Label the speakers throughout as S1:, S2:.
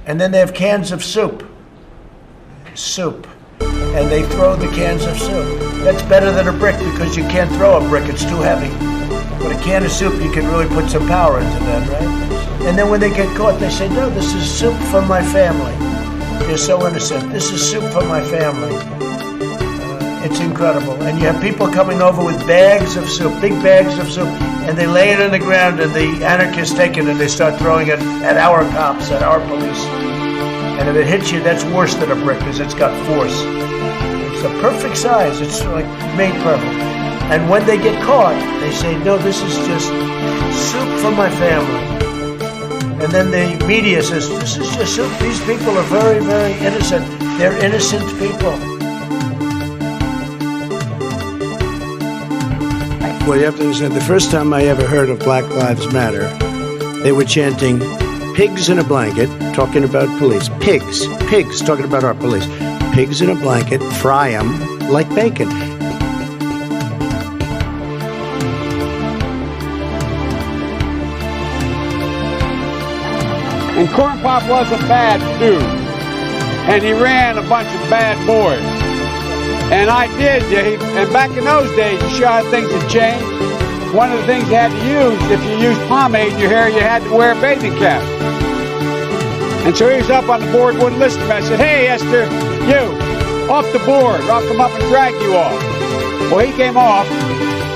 S1: And then they have cans of soup. And they throw the cans of soup. That's better than a brick because you can't throw a brick, it's too heavy. But a can of soup, you can really put some power into that, right? And then when they get caught, they say, no, this is soup for my family. They're so innocent. This is soup for my family. It's incredible. And you have people coming over with bags of soup, big bags of soup, and they lay it on the ground, and the anarchists take it and they start throwing it at our cops, at our police. And if it hits you, that's worse than a brick because it's got force. It's the perfect size. It's like made perfect. And when they get caught, they say, no, this is just soup for my family. And then the media says, this is just soup. These people are very, very innocent. They're innocent people. Well, you have to understand, the first time I ever heard of Black Lives Matter, they were chanting, pigs in a blanket, talking about police. Pigs, talking about our police. Pigs in a blanket, fry them like bacon.
S2: And Corn Pop was a bad dude. And he ran a bunch of bad boys. And I did, and back in those days, you saw how things had changed. One of the things you had to use, if you used pomade in your hair, you had to wear a bathing cap. And so he was up on the board, wouldn't listen to me. I said, hey, Esther, you, off the board, or I'll come up and drag you off. Well, he came off,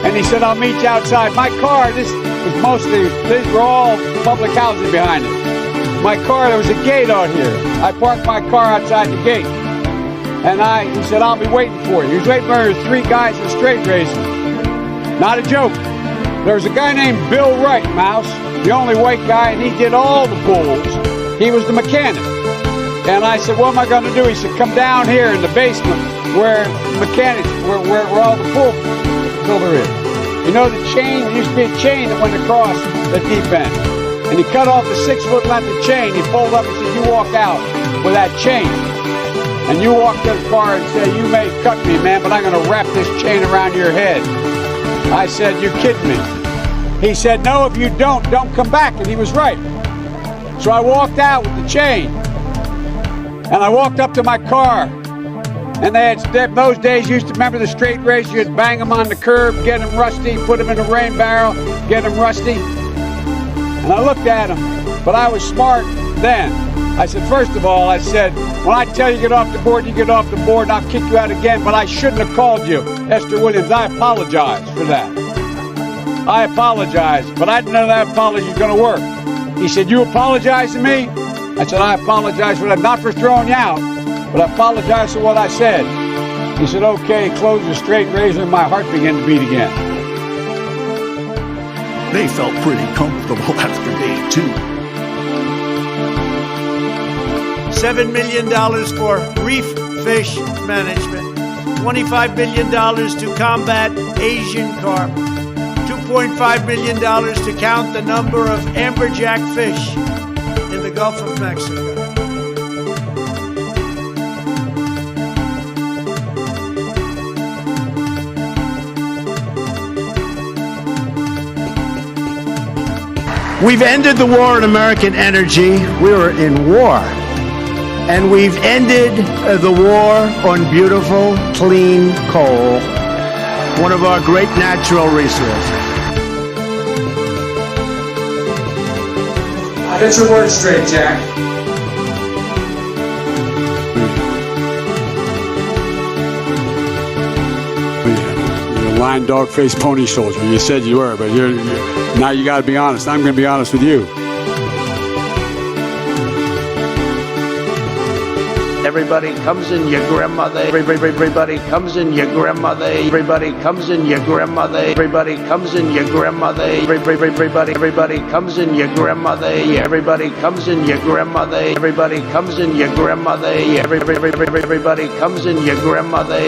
S2: and he said, I'll meet you outside. My car, these were all public housing behind it. My car, there was a gate out here. I parked my car outside the gate. And he said, I'll be waiting for you. He was waiting for 3 guys in straight racing. Not a joke. There was a guy named Bill Wright, Mouse, the only white guy, and he did all the bulls. He was the mechanic. And I said, what am I going to do? He said, come down here in the basement where mechanics, where all the bull builder is. You know the chain? There used to be a chain that went across the deep end. And he cut off the 6-foot length of chain. He pulled up and said, you walk out with that chain. And you walk to the car and say, you may cut me, man, but I'm going to wrap this chain around your head. I said, you're kidding me. He said, no, if you don't come back. And he was right. So I walked out with the chain. And I walked up to my car. And they had, those days, you used to remember the straight race. You'd bang them on the curb, get them rusty, put them in a rain barrel, get them rusty. And I looked at him, but I was smart then. I said, first of all, I said, when I tell you to get off the board, you get off the board and I'll kick you out again, but I shouldn't have called you Esther Williams. I apologize for that. I apologize, but I didn't know that apology was going to work. He said, you apologize to me? I said, I apologize for that, not for throwing you out, but I apologize for what I said. He said, okay, closed the straight razor and my heart began to beat again.
S3: They felt pretty comfortable after day 2.
S1: $7 million for reef fish management, $25 million to combat Asian carp, $2.5 million to count the number of amberjack fish in the Gulf of Mexico. We've ended the war on American energy. We were in war. And we've ended the war on beautiful, clean coal, one of our great natural resources.
S2: Get your words straight, Jack. You're a lying dog-faced pony soldier. You said you were, but now you got to be honest. I'm going to be honest with you.
S1: Everybody comes in your grandmother. Everybody comes in your grandmother. Everybody comes in your grandmother. Everybody comes in your grandmother. Everybody comes in your grandmother. Everybody comes in your grandmother. Everybody comes in your grandmother. Everybody comes in your grandmother.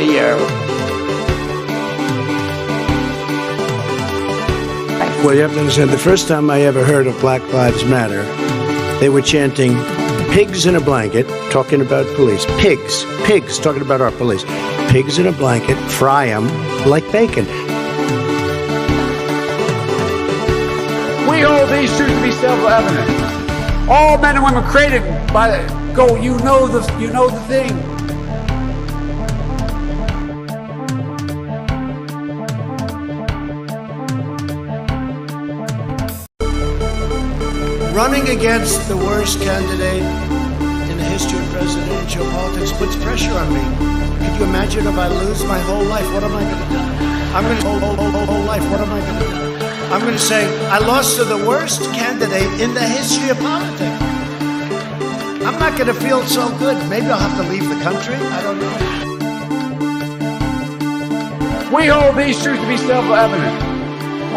S1: Well, you have to understand, the first time I ever heard of Black Lives Matter, they were chanting, pigs in a blanket, talking about police. Pigs, talking about our police. Pigs in a blanket, fry them like bacon.
S2: We hold these truths to be self-evident. All men and women created Go, you know the thing.
S1: Running against the worst candidate in the history of presidential politics puts pressure on me. Could you imagine if I lose my whole life? What am I going to do? I'm going to whole life. What am I going to do? I'm going to say I lost to the worst candidate in the history of politics. I'm not going to feel so good. Maybe I'll have to leave the country. I don't know.
S2: We hold these truths to be self-evident.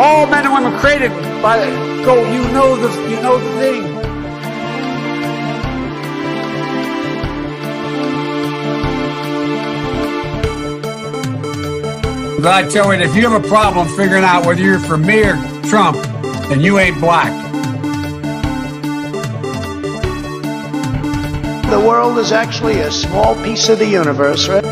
S2: All men and women created by go. You know the thing. But I tell you, if you have a problem figuring out whether you're for me or Trump, then you ain't black.
S1: The world is actually a small piece of the universe, right?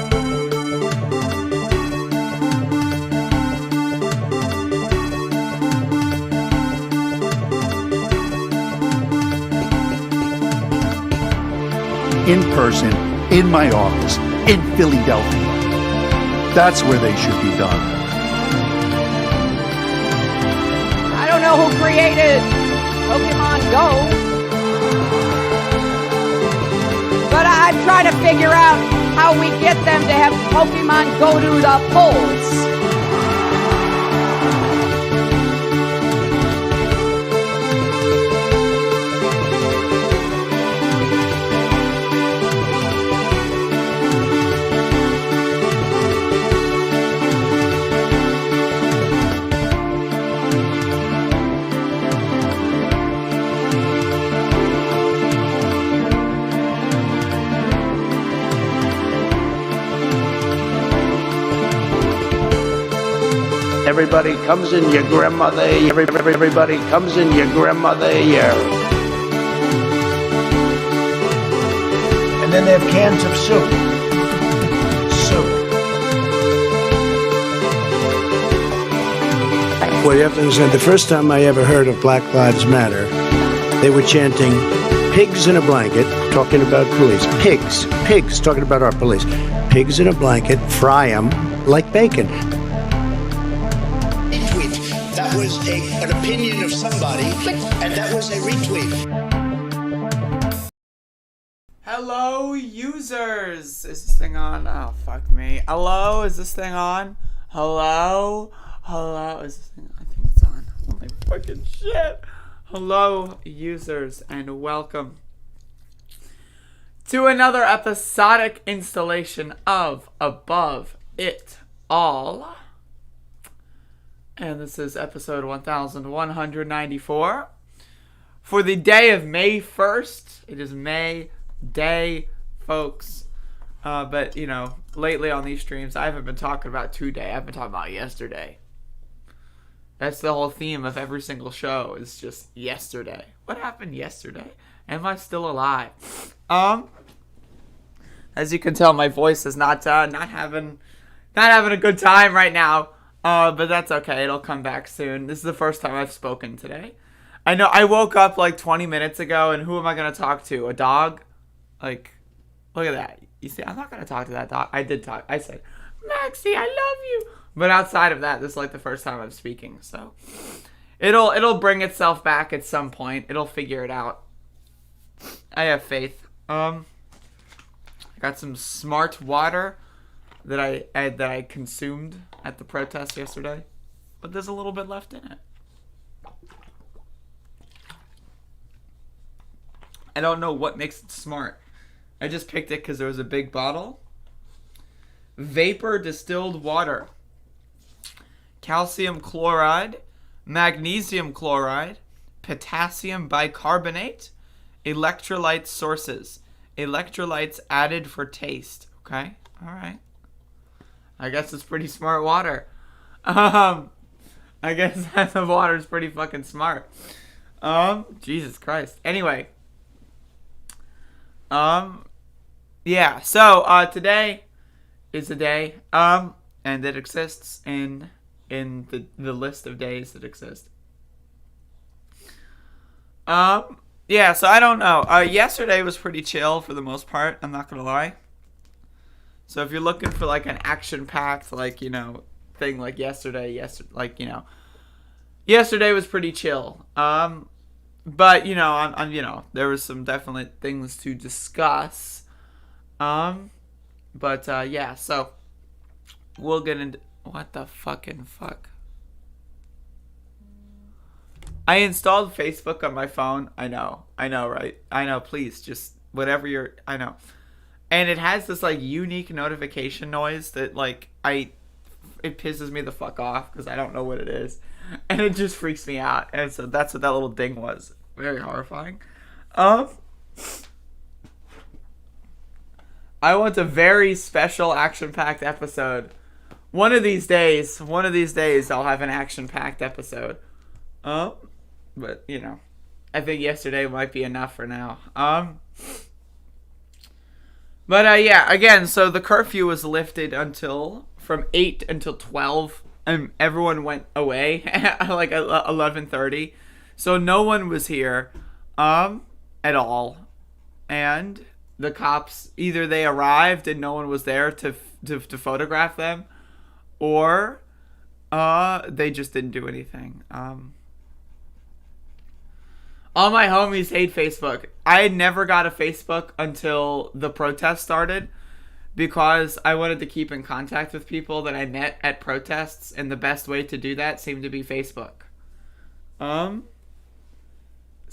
S3: In person, in my office, in Philadelphia. That's where they should be done.
S4: I don't know who created Pokemon Go, but I'm trying to figure out how we get them to have Pokemon go to the polls.
S1: Everybody comes in your grandmother. Everybody comes in your grandmother. And then they have cans of soup. Well, you have to understand, the first time I ever heard of Black Lives Matter, they were chanting pigs in a blanket, talking about police. Pigs, talking about our police. Pigs in a blanket, fry them like bacon. That was an opinion of somebody, and that was a retweet.
S5: Hello, users! Is this thing on? Oh, fuck me. Hello? Is this thing on? Hello? Is this thing on? I think it's on. Holy fucking shit! Hello, users, and welcome to another episodic installation of Above It All. And this is episode 1194 for the day of May 1st. It is May Day, folks. But, you know, lately on these streams, I haven't been talking about today. I've been talking about yesterday. That's the whole theme of every single show, is just yesterday. What happened yesterday? Am I still alive? As you can tell, my voice is not having a good time right now. But that's okay. It'll come back soon. This is the first time I've spoken today. I know I woke up like 20 minutes ago, and who am I going to talk to? A dog? Like, look at that. You see, I'm not going to talk to that dog. I did talk. I said, Maxie, I love you. But outside of that, this is like the first time I'm speaking. So it'll bring itself back at some point. It'll figure it out. I have faith. I got some smart water that I consumed at the protest yesterday, but there's a little bit left in it. I don't know what makes it smart. I just picked it because there was a big bottle. Vapor distilled water. Calcium chloride, magnesium chloride, potassium bicarbonate, electrolyte sources. Electrolytes added for taste. Okay, all right. I guess it's pretty smart water. I guess the water is pretty fucking smart. Jesus Christ. Anyway. Yeah, so, today is a day, and it exists in the list of days that exist. Yeah, so I don't know. Yesterday was pretty chill for the most part. I'm not gonna lie. So if you're looking for like an action-packed, like thing like yesterday, yesterday was pretty chill. But there was some definite things to discuss. But yeah, so we'll get into what the fucking fuck. I installed Facebook on my phone. I know, right? I know. Please, just whatever I know. And it has this like unique notification noise that it pisses me the fuck off because I don't know what it is, and it just freaks me out. And so that's what that little ding was. Very horrifying. I want a very special action-packed episode. One of these days, I'll have an action-packed episode. But I think yesterday might be enough for now. But yeah, again, so the curfew was lifted from 8 until 12, and everyone went away at like 11:30. So no one was here at all. And the cops, either they arrived and no one was there to photograph them, or they just didn't do anything. All my homies hate Facebook. I never got a Facebook until the protest started because I wanted to keep in contact with people that I met at protests, and the best way to do that seemed to be Facebook. So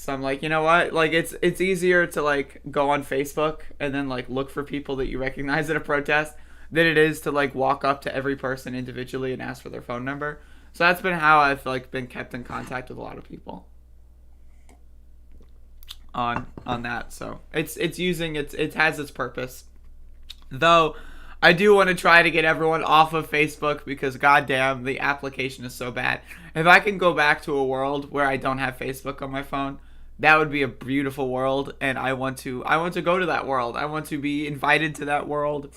S5: I'm like, you know what? Like it's easier to like go on Facebook and then like look for people that you recognize at a protest than it is to like walk up to every person individually and ask for their phone number. So that's been how I've like been kept in contact with a lot of people. On that, so it has its purpose, though I do want to try to get everyone off of Facebook because goddamn the application is so bad. If I can go back to a world where I don't have Facebook on my phone, that would be a beautiful world, and I want to go to that world. I want to be invited to that world.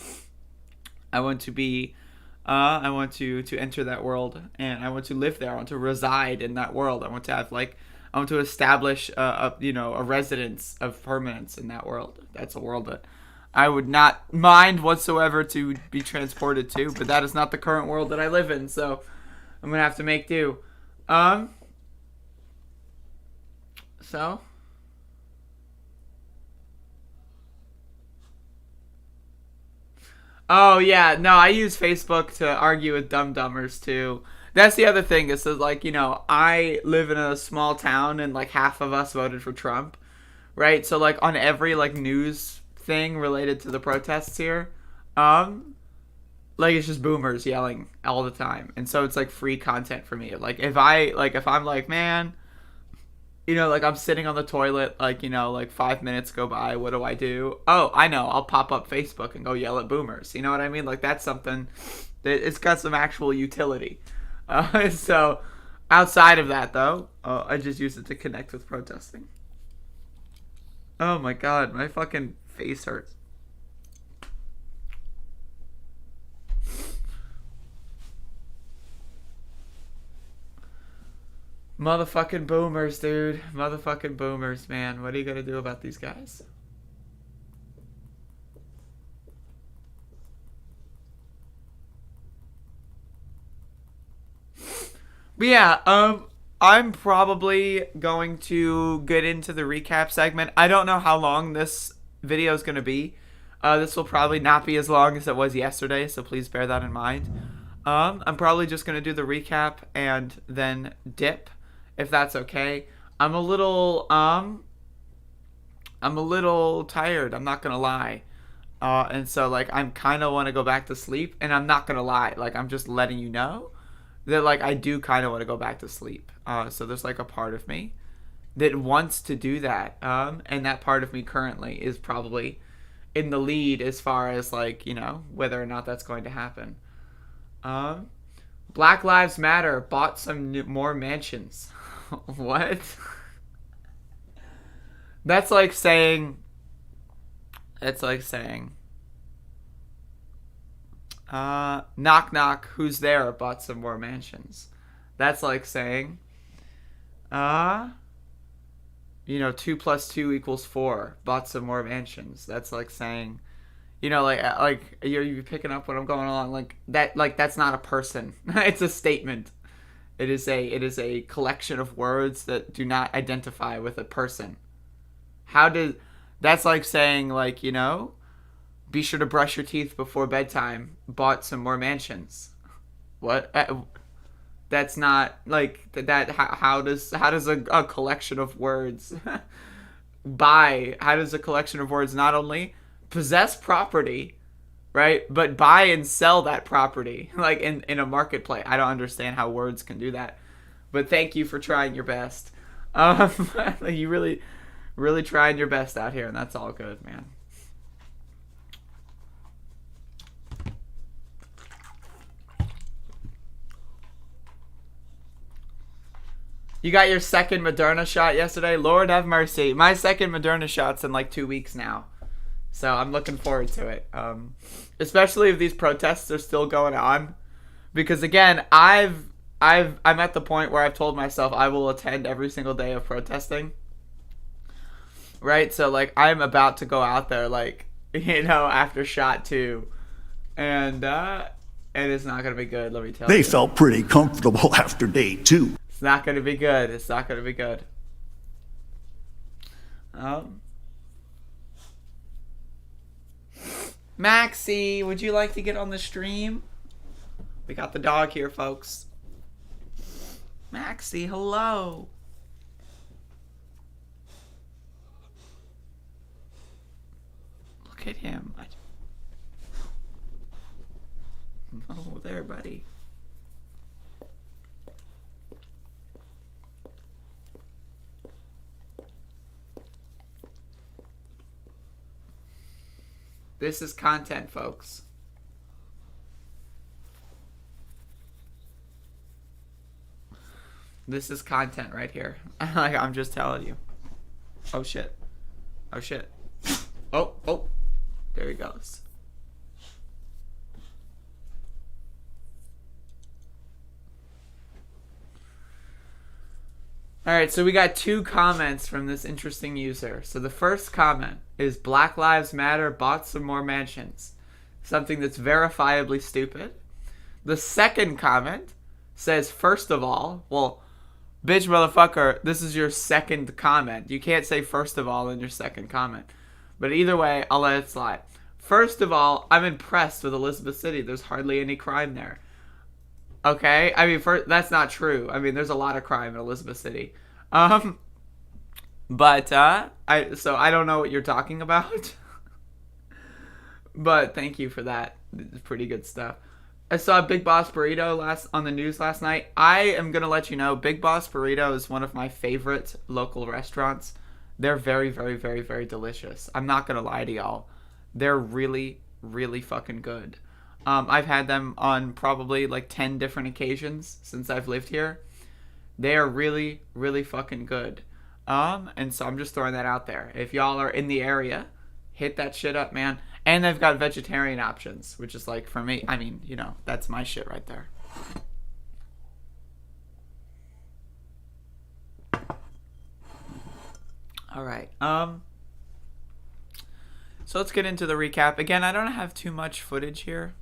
S5: I want to be I want to enter that world, and I want to live there. I want to reside in that world. I want to establish a residence of permanence in that world. That's a world that I would not mind whatsoever to be transported to, but that is not the current world that I live in, so I'm gonna have to make do. So oh yeah, no, I use Facebook to argue with dum-dummers too. That's the other thing. Is like, I live in a small town and like half of us voted for Trump, right? So like on every like news thing related to the protests here, like it's just boomers yelling all the time. And so it's like free content for me. Like if I'm like, man, like I'm sitting on the toilet, like 5 minutes go by, what do? Oh, I know, I'll pop up Facebook and go yell at boomers. You know what I mean? Like that's something that it's got some actual utility. So outside of that though, I just use it to connect with protesting. Oh my god, my fucking face hurts. Motherfucking boomers, dude. Motherfucking boomers, man. What are you gonna do about these guys? But yeah, I'm probably going to get into the recap segment. I don't know how long this video is going to be. This will probably not be as long as it was yesterday, so please bear that in mind. I'm probably just going to do the recap and then dip, if that's okay. I'm a little tired, I'm not going to lie. And so, like, I kind of want to go back to sleep, and I'm not going to lie. Like, I'm just letting you know that like I do kind of want to go back to sleep. So there's like a part of me that wants to do that. And that part of me currently is probably in the lead as far as like, whether or not that's going to happen. Black Lives Matter bought some more mansions. What? That's like saying knock knock, who's there? Bought some more mansions. That's like saying 2 plus 2 equals 4. Bought some more mansions. That's like saying, like you're picking up what I'm going along. Like that, like that's not a person. It's a statement. It is a collection of words that do not identify with a person. That's like saying, like, be sure to brush your teeth before bedtime. Bought some more mansions. What? That's not like that. How does a collection of words buy? How does a collection of words not only possess property, right, but buy and sell that property like in a marketplace? I don't understand how words can do that. But thank you for trying your best. You really trying your best out here, and that's all good, man. You got your second Moderna shot yesterday? Lord have mercy. My second Moderna shot's in like 2 weeks now. So I'm looking forward to it. Especially if these protests are still going on. Because again, I'm at the point where I've told myself I will attend every single day of protesting. Right? So like I'm about to go out there like, after shot 2. And it's not going to be good, let me tell you.
S3: They felt pretty comfortable after day 2.
S5: It's not going to be good. It's not going to be good. Maxie, would you like to get on the stream? We got the dog here, folks. Maxie, hello. Look at him. Oh, there, buddy. This is content, folks. This is content right here. Like, I'm just telling you. Oh, shit. Oh, shit. Oh. There he goes. Alright, so we got 2 comments from this interesting user. So the first comment is Black Lives Matter bought some more mansions. Something that's verifiably stupid. The second comment says, first of all, well, bitch motherfucker, this is your second comment. You can't say first of all in your second comment. But either way, I'll let it slide. First of all, I'm impressed with Elizabeth City. There's hardly any crime there. Okay? I mean, that's not true. I mean, there's a lot of crime in Elizabeth City. But I don't know what you're talking about. But thank you for that. It's pretty good stuff. I saw Big Boss Burrito on the news last night. I am going to let you know, Big Boss Burrito is one of my favorite local restaurants. They're very, very, very, very delicious. I'm not going to lie to y'all. They're really, really fucking good. I've had them on probably like 10 different occasions since I've lived here. They are really, really fucking good. And so I'm just throwing that out there. If y'all are in the area, hit that shit up, man. And they've got vegetarian options, which is like, for me, I mean, that's my shit right there. All right. So let's get into the recap. Again, I don't have too much footage here.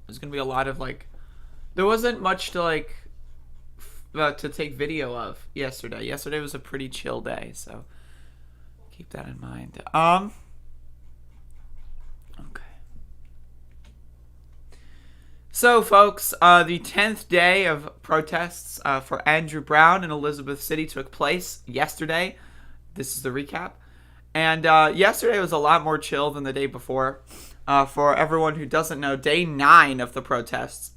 S5: There's going to be a lot of there wasn't much to to take video of yesterday. Yesterday was a pretty chill day, so keep that in mind. Okay. So, folks, the 10th day of protests for Andrew Brown in Elizabeth City took place yesterday. This is the recap. And yesterday was a lot more chill than the day before. For everyone who doesn't know, day 9 of the protests,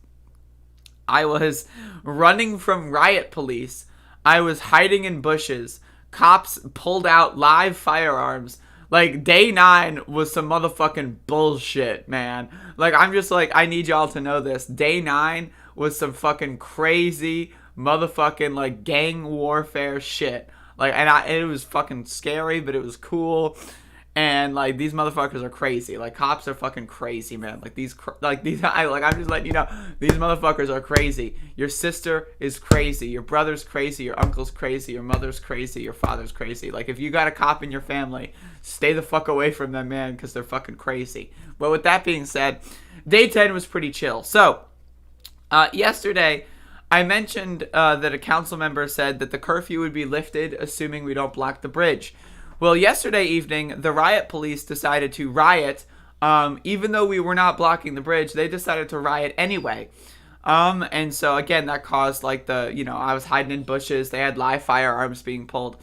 S5: I was running from riot police. I was hiding in bushes. Cops pulled out live firearms. Day 9 was some motherfucking bullshit, man. I'm just I need y'all to know this. Day 9 was some fucking crazy motherfucking, gang warfare shit. And it was fucking scary, but it was cool. And like these motherfuckers are crazy. Like cops are fucking crazy, man. I'm just letting you know, these motherfuckers are crazy. Your sister is crazy. Your brother's crazy. Your uncle's crazy. Your mother's crazy. Your father's crazy. Like if you got a cop in your family, stay the fuck away from them, man, because they're fucking crazy. But with that being said, day 10 was pretty chill. So yesterday, I mentioned that a council member said that the curfew would be lifted, assuming we don't block the bridge. Well, yesterday evening, the riot police decided to riot. Even though we were not blocking the bridge, they decided to riot anyway. And so, again, that caused, like, I was hiding in bushes. They had live firearms being pulled.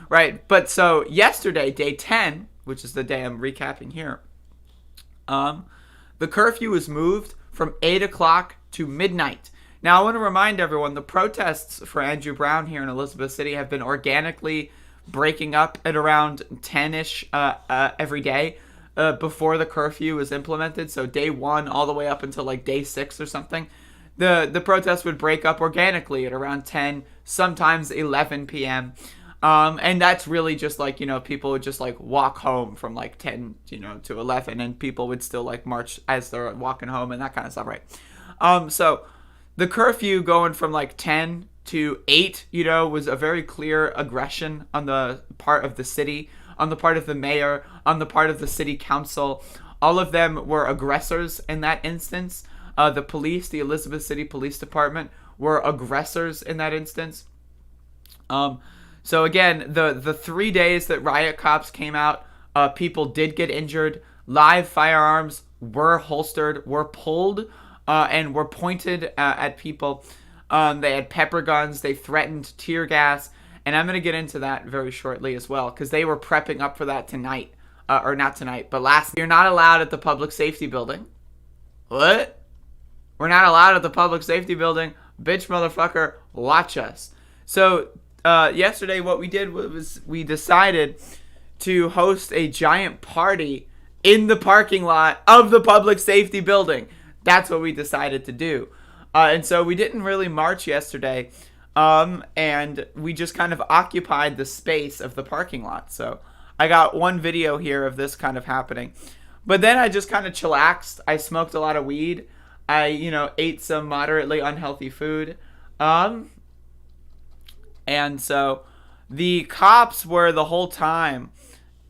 S5: Right? But so, yesterday, day 10, which is the day I'm recapping here, the curfew was moved from 8 o'clock to midnight. Now, I want to remind everyone, the protests for Andrew Brown here in Elizabeth City have been organically breaking up at around 10-ish every day before the curfew was implemented. So day 1 all the way up until like day 6 or something. The protests would break up organically at around 10, sometimes 11 p.m. And that's really just like, people would just like walk home from like 10, to 11, and people would still like march as they're walking home and that kind of stuff, right? So the curfew going from like 10 to 8, was a very clear aggression on the part of the city, on the part of the mayor, on the part of the city council. All of them were aggressors in that instance. The police, the Elizabeth City Police Department, were aggressors in that instance. So again, the 3 days that riot cops came out, people did get injured. Live firearms were holstered, were pulled, and were pointed at people. They had pepper guns. They threatened tear gas. And I'm going to get into that very shortly as well, because they were prepping up for that tonight. Or not tonight, but last. You're not allowed at the public safety building. What? We're not allowed at the public safety building? Bitch, motherfucker, watch us. So yesterday what we did was we decided to host a giant party in the parking lot of the public safety building. That's what we decided to do. And so we didn't really march yesterday, and we just kind of occupied the space of the parking lot. So I got one video here of this kind of happening. But then I just kind of chillaxed. I smoked a lot of weed. I, ate some moderately unhealthy food. And so the cops were the whole time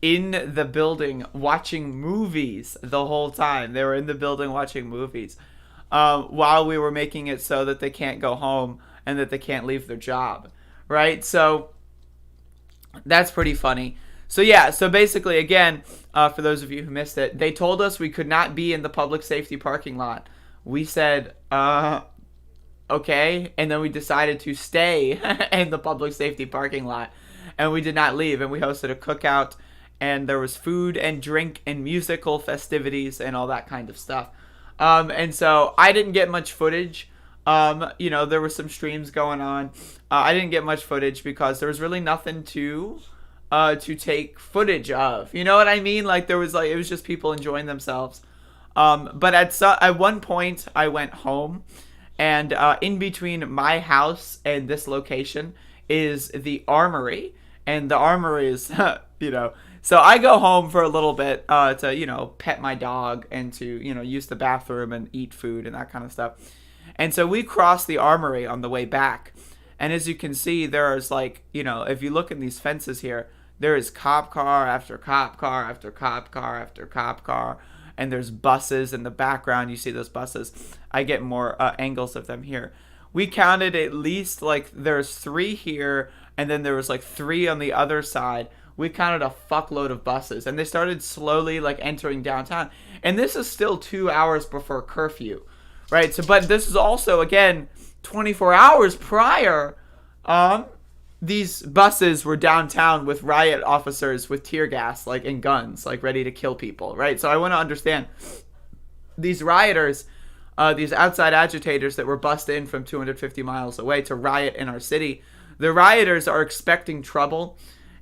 S5: in the building watching movies the whole time. They were in the building watching movies. While we were making it so that they can't go home and that they can't leave their job, right? So that's pretty funny. So yeah, so basically, again, for those of you who missed it, they told us we could not be in the public safety parking lot. We said, okay, and then we decided to stay in the public safety parking lot, and we did not leave, and we hosted a cookout, and there was food and drink and musical festivities and all that kind of stuff. And so I didn't get much footage. There were some streams going on. I didn't get much footage because there was really nothing to take footage of. You know what I mean? Like it was just people enjoying themselves. But at one point I went home, and in between my house and this location is the armory, and the armory is, So I go home for a little bit to, pet my dog and to, use the bathroom and eat food and that kind of stuff. And so we cross the armory on the way back. And as you can see, there is if you look in these fences here, there is cop car after cop car after cop car after cop car. And there's buses in the background. You see those buses. I get more angles of them here. We counted at least there's 3 here, and then there was 3 on the other side. We counted a fuckload of buses, and they started slowly entering downtown. And this is still 2 hours before curfew, right? So, but this is also, again, 24 hours prior. These buses were downtown with riot officers with tear gas, and guns, ready to kill people, right? So I want to understand these rioters, these outside agitators that were bussed in from 250 miles away to riot in our city. The rioters are expecting trouble.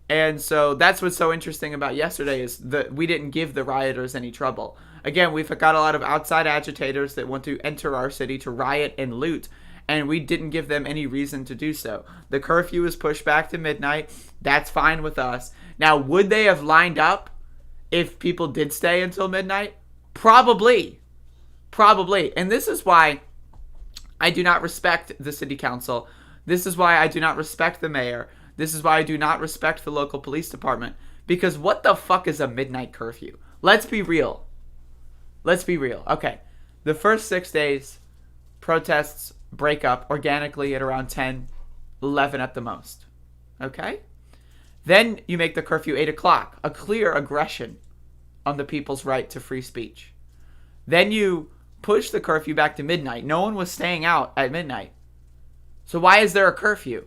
S5: And so that's what's so interesting about yesterday is that we didn't give the rioters any trouble. Again, we've got a lot of outside agitators that want to enter our city to riot and loot, and we didn't give them any reason to do so. The curfew was pushed back to midnight. That's fine with us. Now, would they have lined up if people did stay until midnight? Probably. And this is why I do not respect the city council. This is why I do not respect the mayor. This is why I do not respect the local police department. Because what the fuck is a midnight curfew? Let's be real. Okay. The first 6 days, protests break up organically at around 10, 11 at the most. Okay? Then you make the curfew 8 o'clock. A clear aggression on the people's right to free speech. Then you push the curfew back to midnight. No one was staying out at midnight. So why is there a curfew?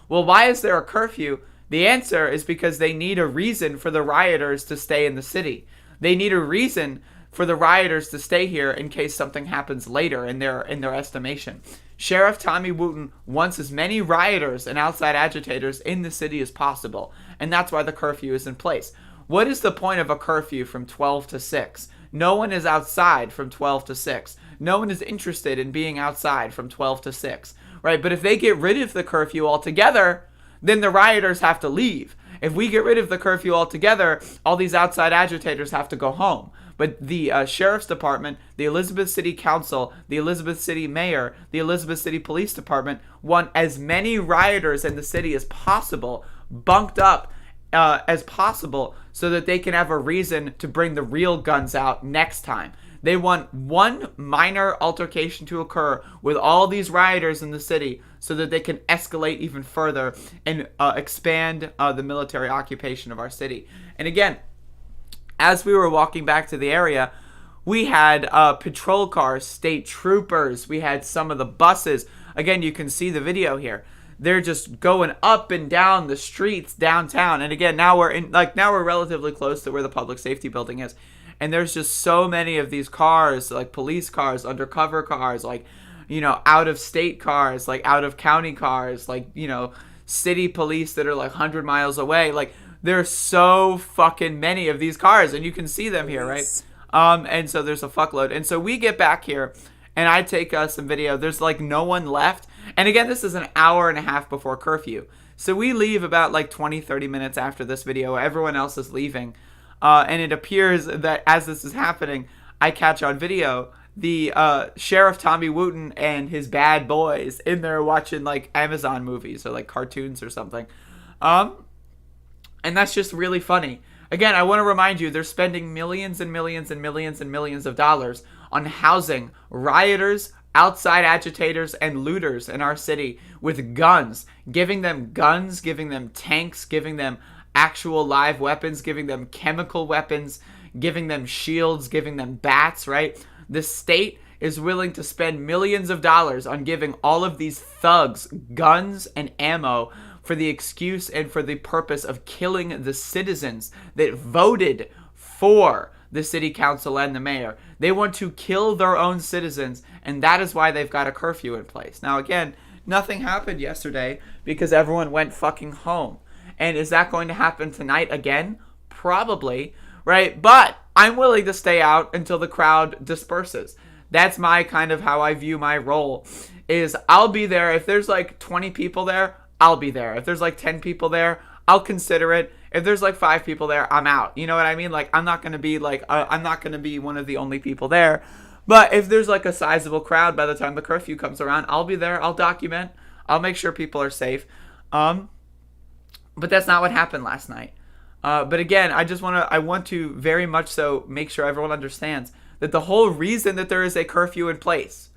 S5: Well, why is there a curfew? The answer is because they need a reason for the rioters to stay in the city. They need a reason for the rioters to stay here in case something happens later in their estimation. Sheriff Tommy Wooten wants as many rioters and outside agitators in the city as possible, and that's why the curfew is in place. What is the point of a curfew from 12 to 6? No one is outside from 12 to 6. No one is interested in being outside from 12 to 6, right? But if they get rid of the curfew altogether, then the rioters have to leave. If we get rid of the curfew altogether, all these outside agitators have to go home. But the Sheriff's Department, the Elizabeth City Council, the Elizabeth City Mayor, the Elizabeth City Police Department want as many rioters in the city as possible, bunked up as possible, so that they can have a reason to bring the real guns out next time. They want one minor altercation to occur with all these rioters in the city so that they can escalate even further and expand the military occupation of our city. And again, as we were walking back to the area, we had patrol cars, state troopers, we had some of the buses. Again, you can see the video here. They're just going up and down the streets downtown. And again, now we're relatively close to where the public safety building is. And there's just so many of these cars, like police cars, undercover cars, like, out of state cars, like out of county cars, like, city police that are like 100 miles away. Like, there's so fucking many of these cars, and you can see them here, right? And so there's a fuckload. And so we get back here, and I take some video. There's like no one left. And again, this is an hour and a half before curfew. So we leave about like 20, 30 minutes after this video. Everyone else is leaving. And it appears that as this is happening, I catch on video the Sheriff Tommy Wooten and his bad boys in there watching like Amazon movies or like cartoons or something. And that's just really funny. Again, I want to remind you, they're spending millions and millions and millions and millions of dollars on housing rioters, outside agitators, and looters in our city with guns, giving them tanks, giving them actual live weapons, giving them chemical weapons, giving them shields, giving them bats, right? The state is willing to spend millions of dollars on giving all of these thugs guns and ammo for the excuse and for the purpose of killing the citizens that voted for the city council and the mayor. They want to kill their own citizens, and that is why they've got a curfew in place. Now, again, nothing happened yesterday because everyone went fucking home. And is that going to happen tonight again? Probably, right? But I'm willing to stay out until the crowd disperses. That's my kind of how I view my role, is I'll be there. If there's like 20 people there, I'll be there. If there's like 10 people there, I'll consider it. If there's like 5 people there, I'm out. You know what I mean? Like, I'm not going to be one of the only people there. But if there's like a sizable crowd by the time the curfew comes around, I'll be there. I'll document. I'll make sure people are safe. But that's not what happened last night. But again, I want to very much so make sure everyone understands that the whole reason that there is a curfew in place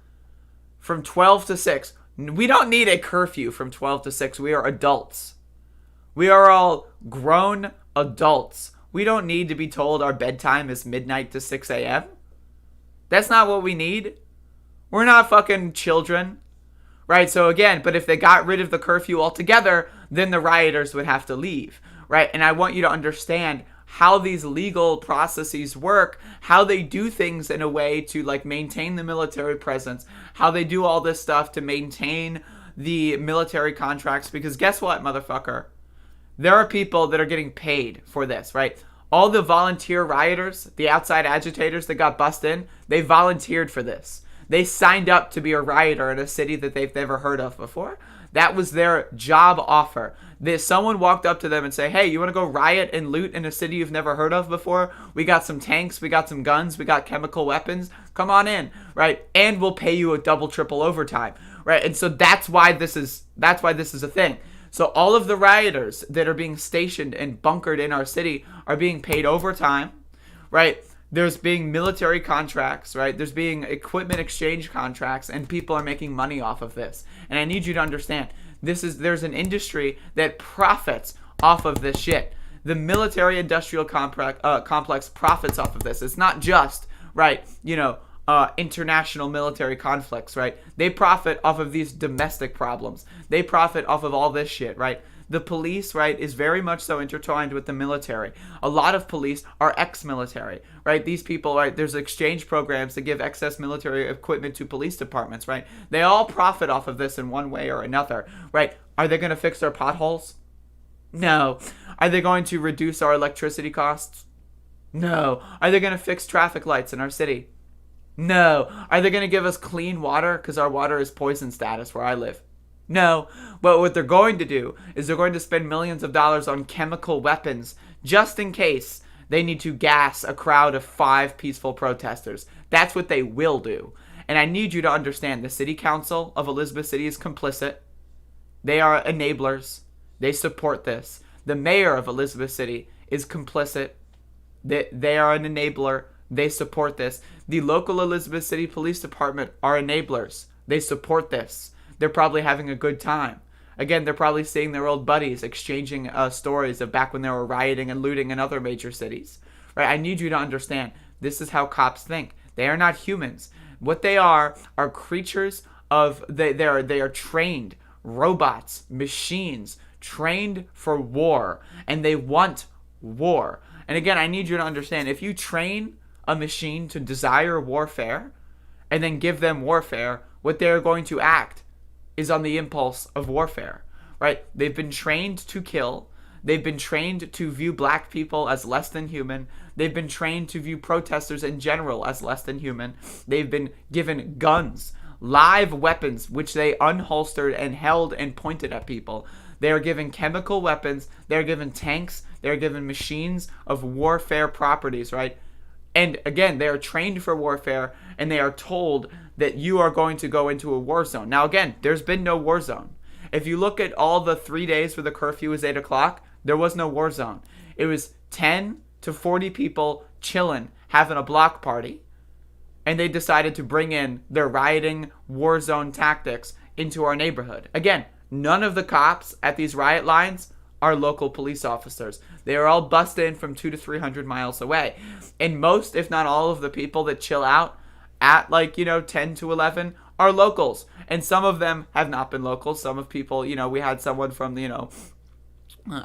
S5: from 12 to 6, we don't need a curfew from 12 to 6. We are adults. We are all grown adults. We don't need to be told our bedtime is midnight to 6 a.m. That's not what we need. We're not fucking children. Right? So again, but if they got rid of the curfew altogether, then the rioters would have to leave. Right? And I want you to understand how these legal processes work, how they do things in a way to like maintain the military presence, how they do all this stuff to maintain the military contracts. Because guess what, motherfucker? There are people that are getting paid for this, right? All the volunteer rioters, the outside agitators that got bussed in, they volunteered for this. They signed up to be a rioter in a city that they've never heard of before. That was their job offer. Someone walked up to them and say, hey, you want to go riot and loot in a city you've never heard of before? We got some tanks, we got some guns, we got chemical weapons. Come on in, right? And we'll pay you a double, triple overtime, right? And so that's why this is a thing. So all of the rioters that are being stationed and bunkered in our city are being paid overtime, right? There's being military contracts, right? There's being equipment exchange contracts, and people are making money off of this. And I need you to understand, there's an industry that profits off of this shit. The military-industrial complex profits off of this. It's not just, right, international military conflicts, right? They profit off of these domestic problems. They profit off of all this shit, right? The police, right, is very much so intertwined with the military. A lot of police are ex-military, right? These people, right, there's exchange programs to give excess military equipment to police departments, right? They all profit off of this in one way or another, right? Are they going to fix their potholes? No. Are they going to reduce our electricity costs? No. Are they going to fix traffic lights in our city? No. Are they going to give us clean water? Because our water is poison status where I live. No. But what they're going to do is they're going to spend millions of dollars on chemical weapons just in case they need to gas a crowd of 5 peaceful protesters. That's what they will do. And I need you to understand the city council of Elizabeth City is complicit. They are enablers. They support this. The mayor of Elizabeth City is complicit. They are an enabler. They support this. The local Elizabeth City Police Department are enablers. They support this. They're probably having a good time. Again, they're probably seeing their old buddies exchanging stories of back when they were rioting and looting in other major cities. Right? I need you to understand, this is how cops think. They are not humans. What they are creatures of, they are trained robots, machines, trained for war, and they want war. And again, I need you to understand, if you train a machine to desire warfare and then give them warfare, what they're going to act is on the impulse of warfare, right? They've been trained to kill. They've been trained to view black people as less than human. They've been trained to view protesters in general as less than human. They've been given guns, live weapons, which they unholstered and held and pointed at people. They are given chemical weapons. They're given tanks. They're given machines of warfare properties, right? And again, they are trained for warfare, and they are told that you are going to go into a war zone. Now, again, there's been no war zone. If you look at all the 3 days where the curfew was 8 o'clock, there was no war zone. It was 10 to 40 people chilling, having a block party, and they decided to bring in their rioting war zone tactics into our neighborhood. Again, none of the cops at these riot lines are local police officers. They are all bussed in from 200 to 300 miles away. And most, if not all, of the people that chill out at 10 to 11 are locals. And some of them have not been locals. Some of people, we had someone from,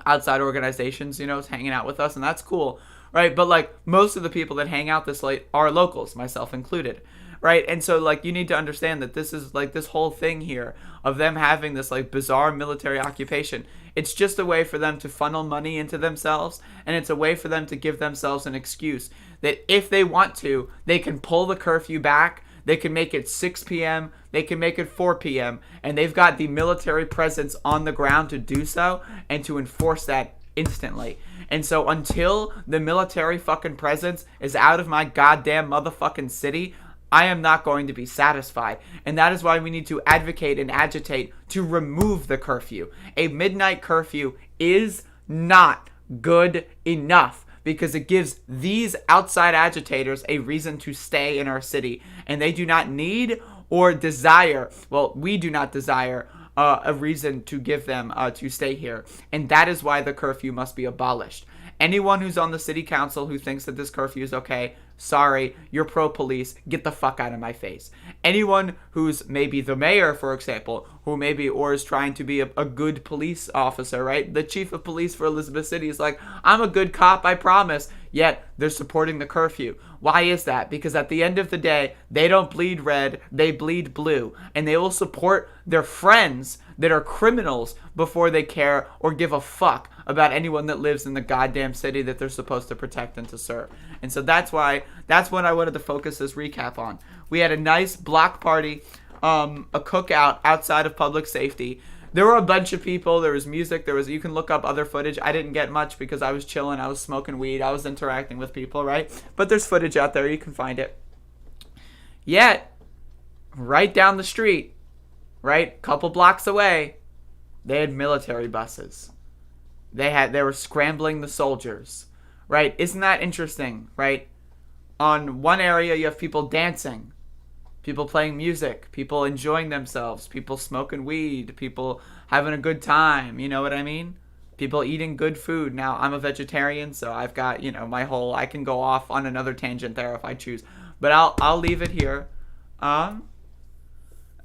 S5: outside organizations, hanging out with us, and that's cool, right? But most of the people that hang out this late are locals, myself included. Right? And so, you need to understand that this is, this whole thing here of them having this, bizarre military occupation. It's just a way for them to funnel money into themselves, and it's a way for them to give themselves an excuse that if they want to, they can pull the curfew back, they can make it 6 p.m., they can make it 4 p.m., and they've got the military presence on the ground to do so and to enforce that instantly. And so until the military fucking presence is out of my goddamn motherfucking city, I am not going to be satisfied. And that is why we need to advocate and agitate to remove the curfew. A midnight curfew is not good enough because it gives these outside agitators a reason to stay in our city. And they do not need or desire, we do not desire a reason to give them to stay here. And that is why the curfew must be abolished. Anyone who's on the city council who thinks that this curfew is okay, sorry, you're pro-police, get the fuck out of my face. Anyone who's maybe the mayor, for example, who maybe or is trying to be a good police officer, right? The chief of police for Elizabeth City is like, I'm a good cop, I promise. Yet they're supporting the curfew. Why is that? Because at the end of the day, they don't bleed red, they bleed blue. And they will support their friends that are criminals before they care or give a fuck about anyone that lives in the goddamn city that they're supposed to protect and to serve. And so that's what I wanted to focus this recap on. We had a nice block party, a cookout outside of public safety. There were a bunch of people. There was music. You can look up other footage. I didn't get much because I was chilling. I was smoking weed. I was interacting with people, right? But there's footage out there. You can find it. Yet, right down the street, right, couple blocks away, they had military buses. They were scrambling the soldiers, right? Isn't that interesting, right? On one area, you have people dancing, people playing music, people enjoying themselves, people smoking weed, people having a good time, you know what I mean? People eating good food. Now, I'm a vegetarian, so I've got, I can go off on another tangent there if I choose. But I'll leave it here. And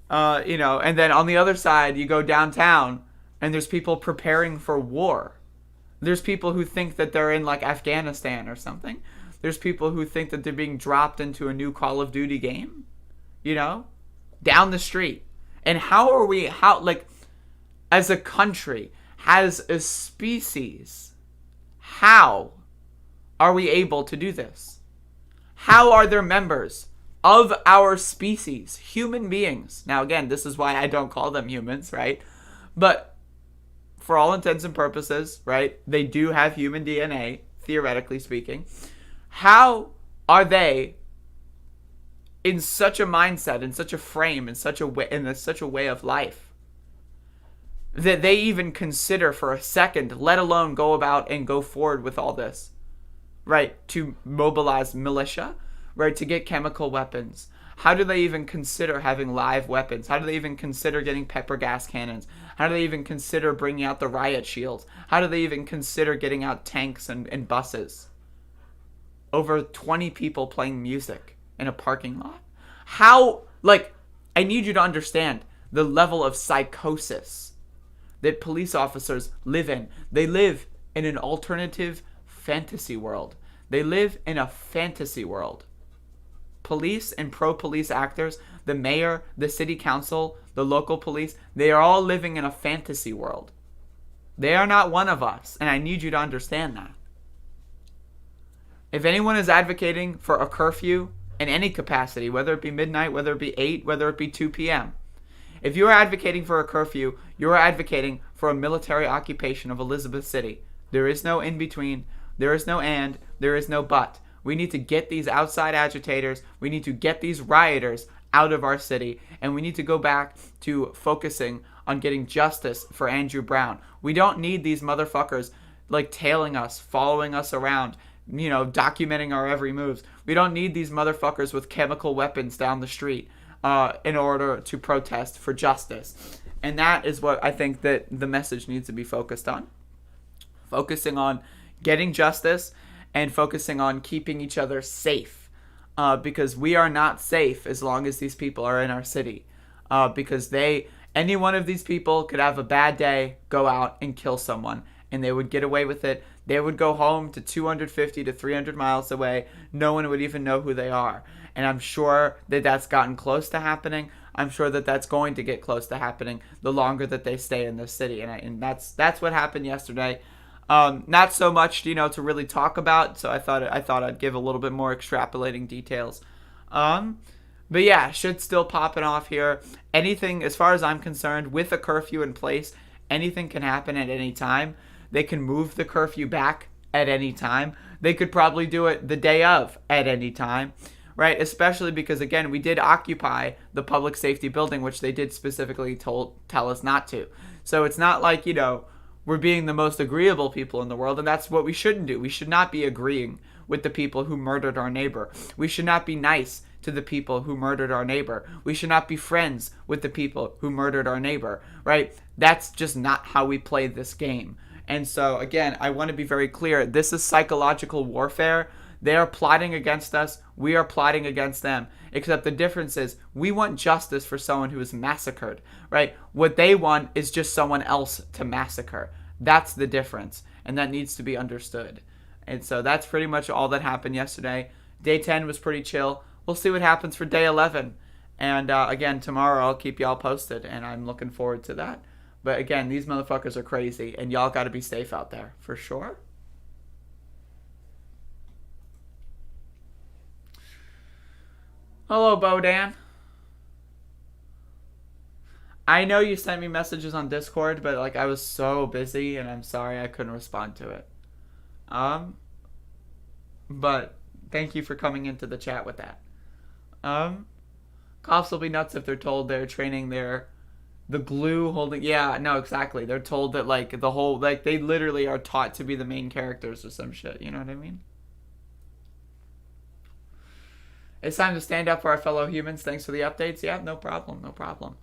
S5: then on the other side, you go downtown, and there's people preparing for war. There's people who think that they're in, like, Afghanistan or something. There's people who think that they're being dropped into a new Call of Duty game, down the street. And as a country, as a species, how are we able to do this? How are there members of our species, human beings? Now, again, this is why I don't call them humans, right? But for all intents and purposes, right, they do have human DNA, theoretically speaking. How are they in such a mindset, in such a frame, in such a way of life that they even consider for a second, let alone go about and go forward with all this, right, to mobilize militia, right, to get chemical weapons? How do they even consider having live weapons? How do they even consider getting pepper gas cannons? How do they even consider bringing out the riot shields? How do they even consider getting out tanks and buses? Over 20 people playing music in a parking lot. I need you to understand the level of psychosis that police officers live in. They live in an alternative fantasy world. They live in a fantasy world. Police and pro-police actors, the mayor, the city council, the local police, they are all living in a fantasy world. They are not one of us, and I need you to understand that. If anyone is advocating for a curfew in any capacity, whether it be midnight, whether it be 8, whether it be 2 p.m., if you are advocating for a curfew, you are advocating for a military occupation of Elizabeth City. There is no in-between. There is no and. There is no but. We need to get these outside agitators. We need to get these rioters out of our city. And we need to go back to focusing on getting justice for Andrew Brown. We don't need these motherfuckers tailing us, following us around, documenting our every moves. We don't need these motherfuckers with chemical weapons down the street in order to protest for justice. And that is what I think that the message needs to be focused on. Focusing on getting justice and focusing on keeping each other safe. Because we are not safe as long as these people are in our city. Because any one of these people could have a bad day, go out and kill someone, and they would get away with it. They would go home to 250 to 300 miles away. No one would even know who they are. And I'm sure that that's gotten close to happening. I'm sure that that's going to get close to happening the longer that they stay in this city. And that's what happened yesterday. Not so much, to really talk about. So I thought I'd give a little bit more extrapolating details. But yeah, shit's still popping off here. Anything, as far as I'm concerned, with a curfew in place, anything can happen at any time. They can move the curfew back at any time. They could probably do it the day of at any time, right? Especially because, again, we did occupy the public safety building, which they did specifically tell us not to. So it's not like, we're being the most agreeable people in the world, and that's what we shouldn't do. We should not be agreeing with the people who murdered our neighbor. We should not be nice to the people who murdered our neighbor. We should not be friends with the people who murdered our neighbor, right? That's just not how we play this game. And so, again, I want to be very clear. This is psychological warfare. They are plotting against us. We are plotting against them. Except the difference is we want justice for someone who is massacred, right? What they want is just someone else to massacre. That's the difference. And that needs to be understood. And so that's pretty much all that happened yesterday. Day 10 was pretty chill. We'll see what happens for day 11. And again, tomorrow I'll keep y'all posted. And I'm looking forward to that. But again, these motherfuckers are crazy. And y'all got to be safe out there. For sure. Hello, Bodan. I know you sent me messages on Discord, but like I was so busy, and I'm sorry I couldn't respond to it. But thank you for coming into the chat with that. Cops will be nuts if they're told they're training the glue holding. Yeah, no, exactly. They're told that like the whole, like they literally are taught to be the main characters or some shit. You know what I mean? It's time to stand up for our fellow humans. Thanks for the updates. Yeah, no problem. No problem.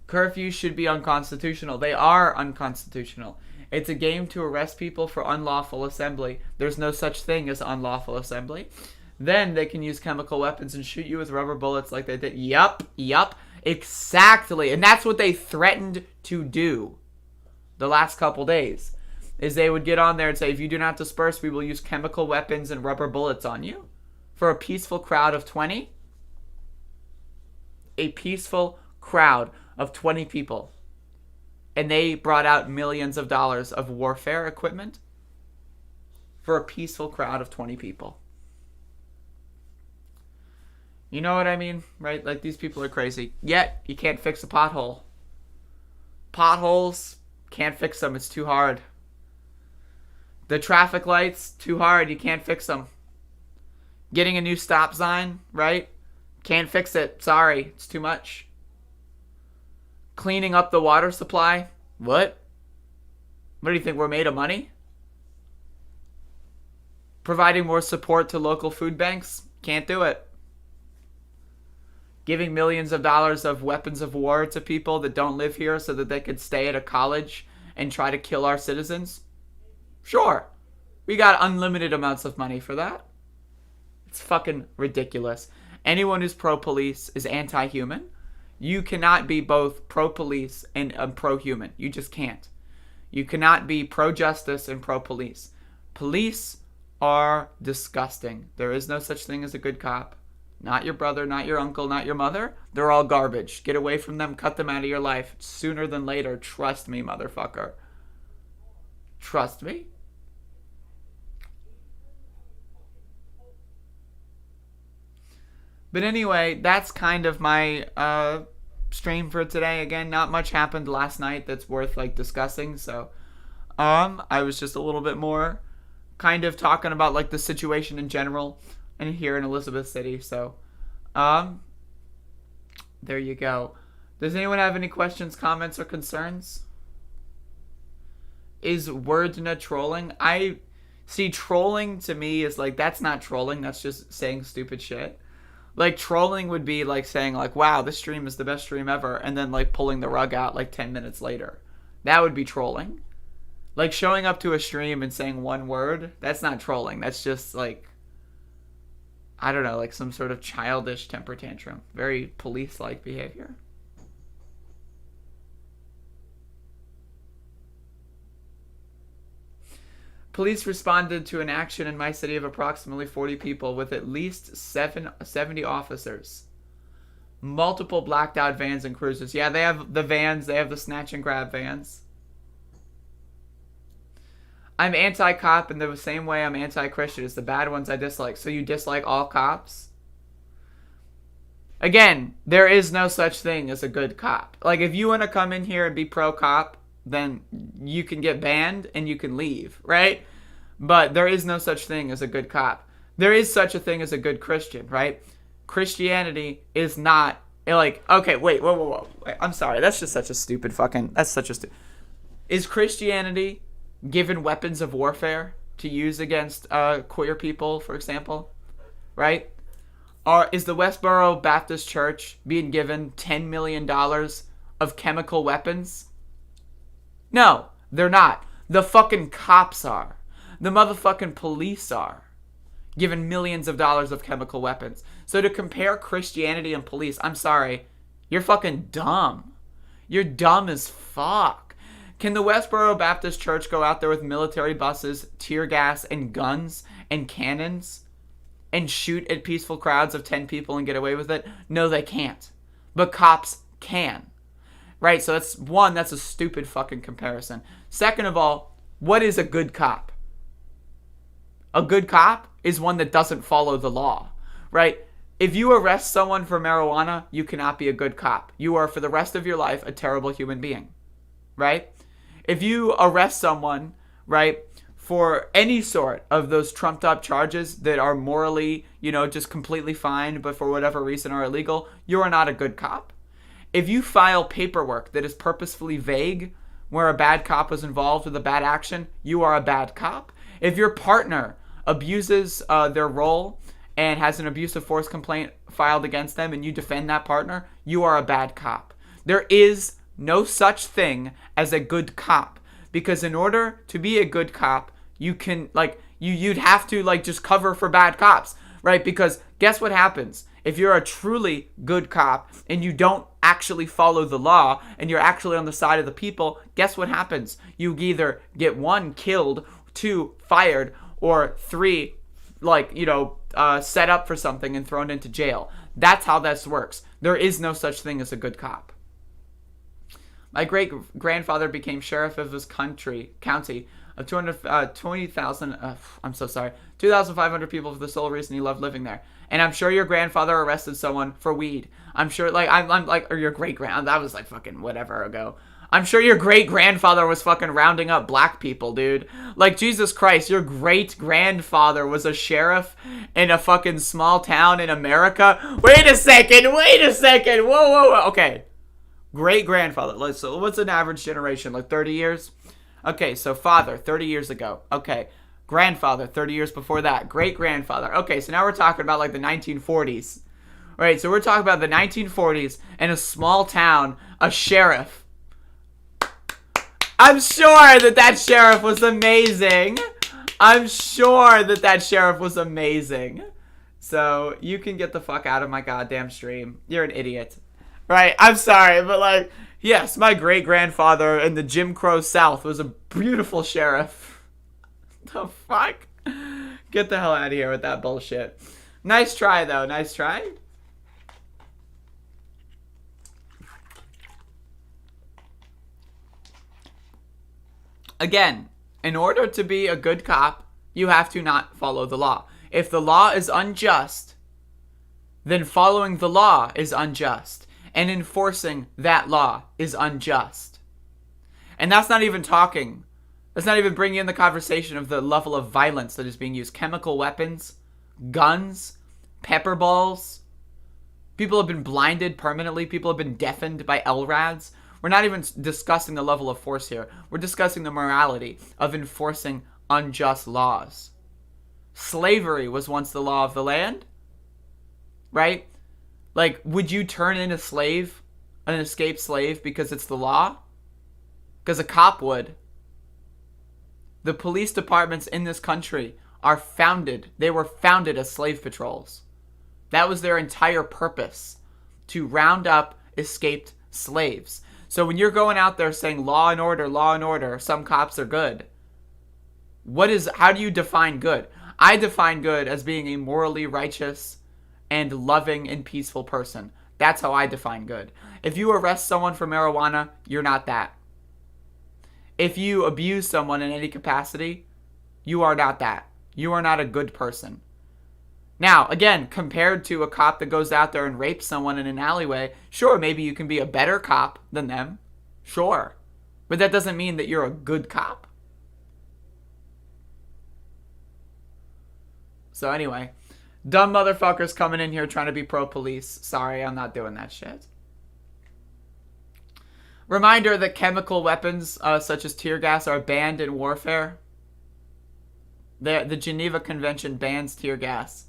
S5: Curfews should be unconstitutional. They are unconstitutional. It's a game to arrest people for unlawful assembly. There's no such thing as unlawful assembly. Then they can use chemical weapons and shoot you with rubber bullets like they did. Yup. Exactly. And that's what they threatened to do the last couple days. Is they would get on there and say, if you do not disperse, we will use chemical weapons and rubber bullets on you. For a peaceful crowd of 20? A peaceful crowd of 20 people. And they brought out millions of dollars of warfare equipment for a peaceful crowd of 20 people. You know what I mean, right? Like, these people are crazy. Yet, you can't fix a pothole. Potholes, can't fix them. It's too hard. The traffic lights, too hard. You can't fix them. Getting a new stop sign, right? Can't fix it. Sorry, it's too much. Cleaning up the water supply? What? What do you think, we're made of money? Providing more support to local food banks? Can't do it. Giving millions of dollars of weapons of war to people that don't live here so that they could stay at a college and try to kill our citizens? Sure. We got unlimited amounts of money for that. It's fucking ridiculous. Anyone who's pro-police is anti-human. You cannot be both pro-police and pro-human. You just can't. You cannot be pro-justice and pro-police. Police are disgusting. There is no such thing as a good cop. Not your brother, not your uncle, not your mother. They're all garbage. Get away from them. Cut them out of your life sooner than later. Trust me, motherfucker. Trust me. But anyway, that's kind of my stream for today. Again, not much happened last night that's worth like discussing. So, I was just a little bit more kind of talking about like the situation in general and here in Elizabeth City. So, there you go. Does anyone have any questions, comments, or concerns? Is Wordna trolling? I see trolling to me is like, that's not trolling. That's just saying stupid shit. Like, trolling would be like saying like, wow, this stream is the best stream ever, and then like pulling the rug out like 10 minutes later. That would be trolling. Like, showing up to a stream and saying one word, that's not trolling. That's just like, I don't know, like some sort of childish temper tantrum. Very police-like behavior. Police responded to an action in my city of approximately 40 people with at least 70 officers. Multiple blacked out vans and cruisers. Yeah, they have the vans. They have the snatch and grab vans. I'm anti-cop in the same way I'm anti-Christian. It's the bad ones I dislike. So you dislike all cops? Again, there is no such thing as a good cop. Like, if you want to come in here and be pro-cop, then you can get banned and you can leave, right? But there is no such thing as a good cop. There is such a thing as a good Christian, right? Christianity is not, like, okay, wait, whoa. Wait, I'm sorry, that's just such a stupid fucking, that's such a stupid. Is Christianity given weapons of warfare to use against queer people, for example, right? Or is the Westboro Baptist Church being given $10 million of chemical weapons? No, they're not. The fucking cops are. The motherfucking police are given millions of dollars of chemical weapons. So to compare Christianity and police, I'm sorry, you're fucking dumb. You're dumb as fuck. Can the Westboro Baptist Church go out there with military buses, tear gas, and guns, and cannons, and shoot at peaceful crowds of 10 people and get away with it? No, they can't. But cops can. Right? So that's a stupid fucking comparison. Second of all, what is a good cop? A good cop is one that doesn't follow the law. Right? If you arrest someone for marijuana, you cannot be a good cop. You are, for the rest of your life, a terrible human being. Right? If you arrest someone, right, for any sort of those trumped up charges that are morally, just completely fine, but for whatever reason are illegal, you are not a good cop. If you file paperwork that is purposefully vague, where a bad cop was involved with a bad action, you are a bad cop. If your partner abuses their role and has an abusive force complaint filed against them and you defend that partner, you are a bad cop. There is no such thing as a good cop, because in order to be a good cop, you can, you'd have to, just cover for bad cops, right? Because guess what happens? If you're a truly good cop and you don't actually follow the law and you're actually on the side of the people, guess what happens? You either get 1, killed, 2, fired, or 3, set up for something and thrown into jail. That's how this works. There is no such thing as a good cop. My great-grandfather became sheriff of his county of 2,500 people for the sole reason he loved living there. And I'm sure your grandfather arrested someone for weed. I'm sure, or your great-grand, that was fucking whatever ago. I'm sure your great-grandfather was fucking rounding up black people, dude. Jesus Christ, your great-grandfather was a sheriff in a fucking small town in America? Wait a second! Whoa. Okay. Great-grandfather. So what's an average generation? 30 years? Okay, so father, 30 years ago. Okay. Grandfather, 30 years before that. Great-grandfather. Okay, so now we're talking about the 1940s. Right, so we're talking about the 1940s in a small town, a sheriff. I'm sure that sheriff was amazing. So you can get the fuck out of my goddamn stream. You're an idiot. Right, I'm sorry, but yes, my great-grandfather in the Jim Crow South was a beautiful sheriff. The fuck? Get the hell out of here with that bullshit. Nice try, though. Nice try. Again, in order to be a good cop, you have to not follow the law. If the law is unjust, then following the law is unjust. And enforcing that law is unjust. And that's not even bringing in the conversation of the level of violence that is being used. Chemical weapons, guns, pepper balls. People have been blinded permanently. People have been deafened by LRADs. We're not even discussing the level of force here. We're discussing the morality of enforcing unjust laws. Slavery was once the law of the land, right? Would you turn in a slave, an escaped slave, because it's the law? Because a cop would. The police departments in this country were founded as slave patrols. That was their entire purpose, to round up escaped slaves. So when you're going out there saying law and order, some cops are good. How do you define good? I define good as being a morally righteous and loving and peaceful person. That's how I define good. If you arrest someone for marijuana, you're not that. If you abuse someone in any capacity, you are not that. You are not a good person. Now, again, compared to a cop that goes out there and rapes someone in an alleyway, sure, maybe you can be a better cop than them. Sure. But that doesn't mean that you're a good cop. So anyway, dumb motherfuckers coming in here trying to be pro-police. Sorry, I'm not doing that shit. Reminder that chemical weapons, such as tear gas, are banned in warfare. The Geneva Convention bans tear gas.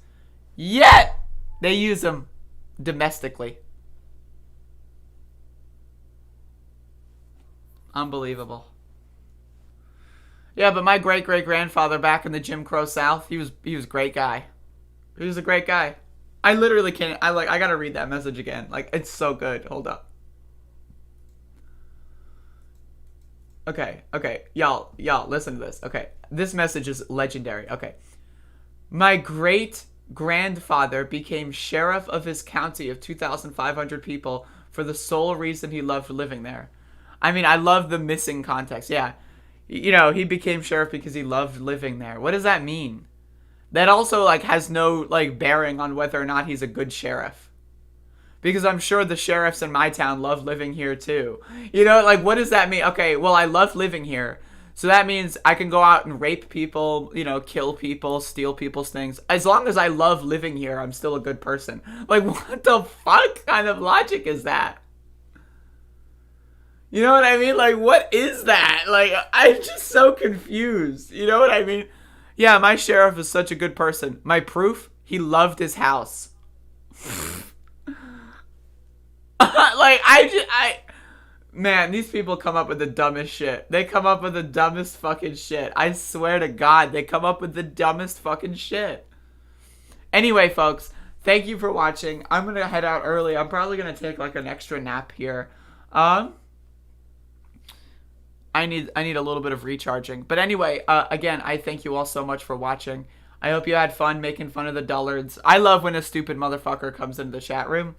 S5: Yet, they use them domestically. Unbelievable. Yeah, but my great-great-grandfather back in the Jim Crow South, he was a great guy. He was a great guy. I literally can't, I gotta read that message again. It's so good. Hold up. Okay. Y'all, listen to this. Okay. This message is legendary. Okay. My great grandfather became sheriff of his county of 2,500 people for the sole reason he loved living there. I mean, I love the missing context. Yeah. You know, he became sheriff because he loved living there. What does that mean? That also, like, has no, like, bearing on whether or not he's a good sheriff. Because I'm sure the sheriffs in my town love living here, too. You know, like, what does that mean? Okay, well, I love living here. So that means I can go out and rape people, you know, kill people, steal people's things. As long as I love living here, I'm still a good person. Like, what the fuck kind of logic is that? You know what I mean? Like, what is that? Like, I'm just so confused. You know what I mean? Yeah, my sheriff is such a good person. My proof? He loved his house. Like, man, these people come up with the dumbest shit. They come up with the dumbest fucking shit. I swear to God, they come up with the dumbest fucking shit. Anyway, folks, thank you for watching. I'm gonna head out early. I'm probably gonna take, like, an extra nap here. I need a little bit of recharging. But anyway, again, I thank you all so much for watching. I hope you had fun making fun of the dullards. I love when a stupid motherfucker comes into the chat room.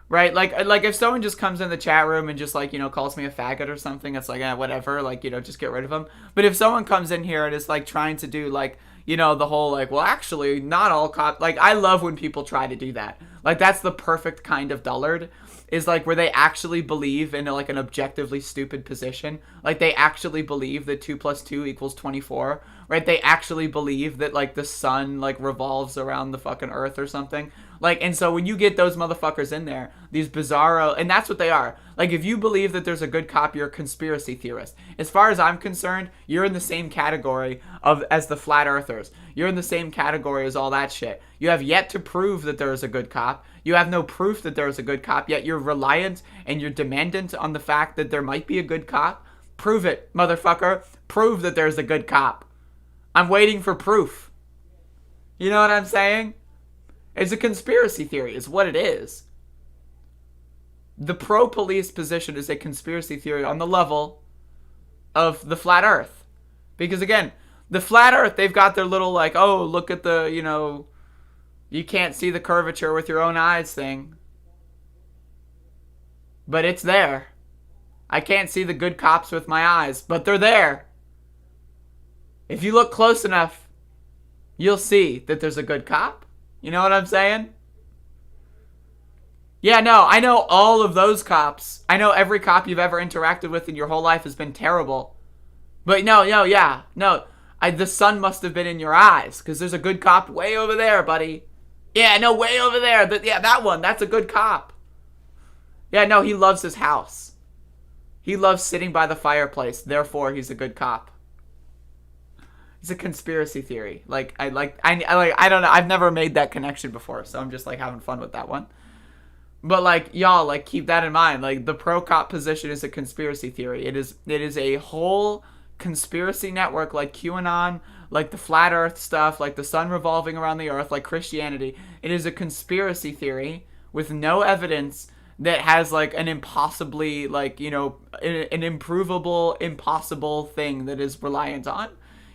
S5: Right? Like if someone just comes in the chat room and just, like, you know, calls me a faggot or something, it's like, whatever. Like, you know, just get rid of them. But if someone comes in here and is, like, trying to do, like, you know, the whole, like, well, actually, not all cops. Like, I love when people try to do that. Like, that's the perfect kind of dullard. Is, like, where they actually believe in, like, an objectively stupid position. Like, they actually believe that 2 + 2 = 24. Right? They actually believe that, like, the sun, like, revolves around the fucking earth or something. Like, and so when you get those motherfuckers in there, these bizarro, and that's what they are. Like, if you believe that there's a good cop, you're a conspiracy theorist. As far as I'm concerned, you're in the same category as the flat earthers. You're in the same category as all that shit. You have yet to prove that there is a good cop. You have no proof that there is a good cop, yet you're reliant and you're demandant on the fact that there might be a good cop. Prove it, motherfucker. Prove that there's a good cop. I'm waiting for proof. You know what I'm saying? It's a conspiracy theory, is what it is. The pro-police position is a conspiracy theory on the level of the flat earth. Because again, the flat earth, they've got their little, like, oh, look at the, you know, you can't see the curvature with your own eyes thing. But it's there. I can't see the good cops with my eyes, but they're there. If you look close enough, you'll see that there's a good cop. You know what I'm saying? Yeah, no, I know all of those cops. I know every cop you've ever interacted with in your whole life has been terrible. But no, the sun must have been in your eyes, because there's a good cop way over there, buddy. Yeah, no, way over there. But yeah, that one, that's a good cop. Yeah, no, he loves his house. He loves sitting by the fireplace, therefore he's a good cop. It's a conspiracy theory. I don't know. I've never made that connection before, so I'm just, like, having fun with that one. But, like, y'all, like, keep that in mind. Like, the pro-cop position is a conspiracy theory. It is a whole conspiracy network, like QAnon, like the flat earth stuff, like the sun revolving around the earth, like Christianity. It is a conspiracy theory with no evidence that has, like, an impossibly, like, you know, an improvable, impossible thing that is reliant on.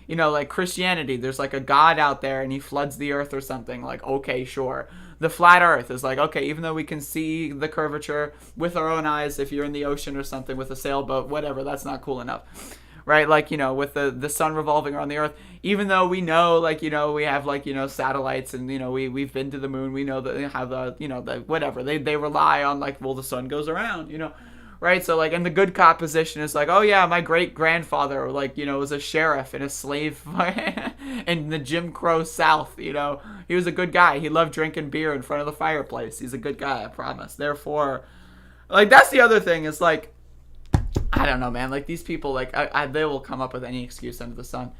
S5: You know, like Christianity, there's, like, a God out there and he floods the earth or something. Like, okay, sure. The flat earth is like, okay, even though we can see the curvature with our own eyes, if you're in the ocean or something with a sailboat, whatever, that's not cool enough. Right? Like, you know, with the sun revolving around the earth, even though we know, like, you know, we have, like, you know, satellites and, you know, we've been to the moon, we know that they have the, you know, the whatever. They rely on, like, well, the sun goes around, you know. Right, so, like, in the good cop position, it's like, oh, yeah, my great-grandfather, like, you know, was a sheriff and a slave in the Jim Crow South, you know. He was a good guy. He loved drinking beer in front of the fireplace. He's a good guy, I promise. Therefore, like, that's the other thing is, like, I don't know, man. Like, these people, like, they will come up with any excuse under the sun.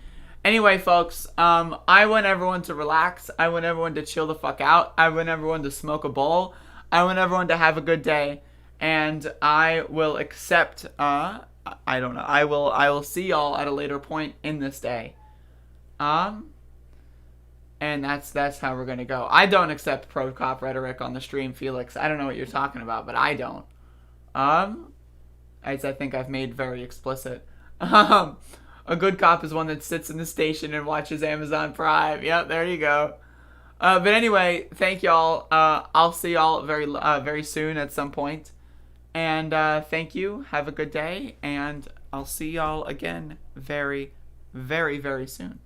S5: Anyway, folks, I want everyone to relax. I want everyone to chill the fuck out. I want everyone to smoke a bowl. I want everyone to have a good day. And I will accept, I don't know, I will see y'all at a later point in this day. And that's how we're gonna go. I don't accept pro-cop rhetoric on the stream, Felix. I don't know what you're talking about, but I don't. As I think I've made very explicit. A good cop is one that sits in the station and watches Amazon Prime. Yep, there you go. But anyway, thank y'all. I'll see y'all very soon at some point. And thank you. Have a good day. And I'll see y'all again very, very, very soon.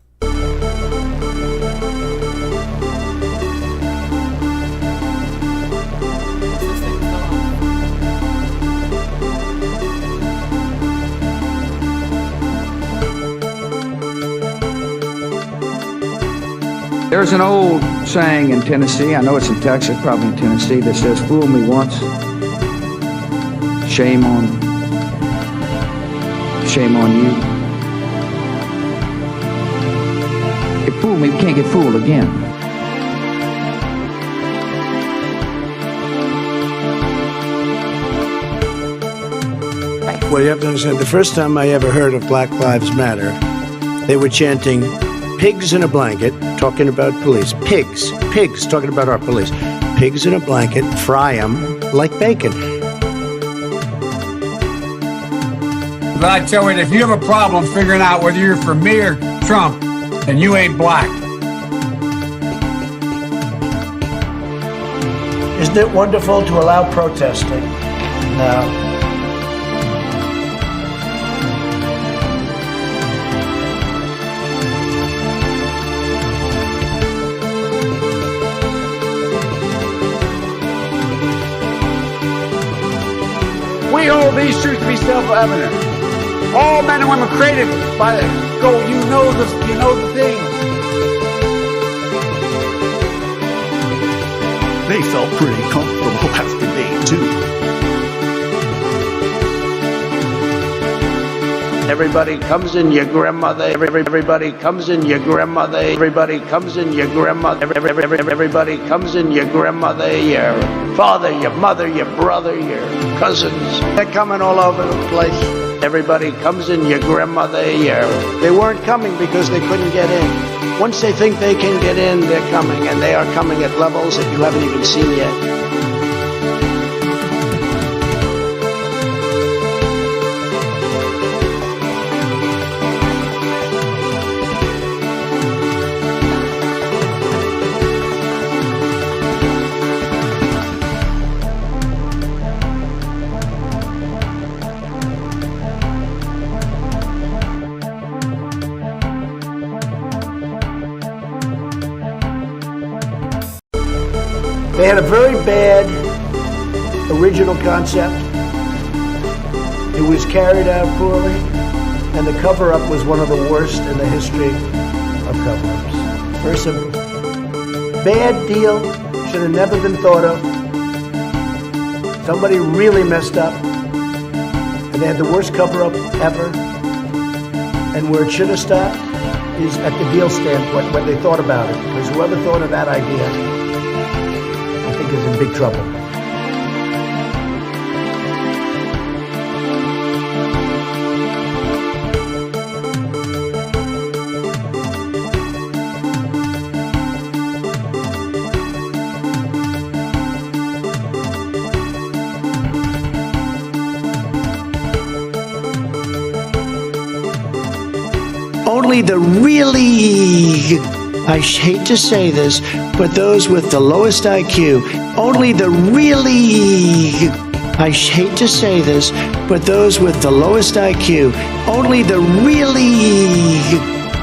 S6: There's an old saying in Tennessee, I know it's in Texas, probably in Tennessee, that says, fool me once, shame on you. If fool me, we can't get fooled again.
S1: Well, you have to understand, the first time I ever heard of Black Lives Matter, they were chanting, pigs in a blanket, talking about police. Pigs, talking about our police. Pigs in a blanket, fry them like bacon.
S2: But I tell you, if you have a problem figuring out whether you're for me or Trump, then you ain't black.
S1: Isn't it wonderful to allow protesting? No.
S2: We hold these truths to be self-evident. All men and women created by the go. You know the thing.
S3: They felt pretty comfortable after day 2.
S1: Everybody comes in your grandmother. Everybody comes in your grandmother. Everybody comes in your grandmother. Everybody comes in your grandmother, your father, your mother, your brother, your cousins. They're coming all over the place. Everybody comes in your grandmother. They weren't coming because they couldn't get in. Once they think they can get in, they're coming, and they are coming at levels that you haven't even seen yet. They had a very bad original concept. It was carried out poorly, and the cover-up was one of the worst in the history of cover-ups. Very simple. Bad deal, should have never been thought of. Somebody really messed up, and they had the worst cover-up ever. And where it should have stopped is at the deal standpoint when they thought about it, because whoever thought of that idea, I think is in big trouble. Only the really, I hate to say this, but those with the lowest IQ, only the really, I hate to say this, but those with the lowest IQ, only the really,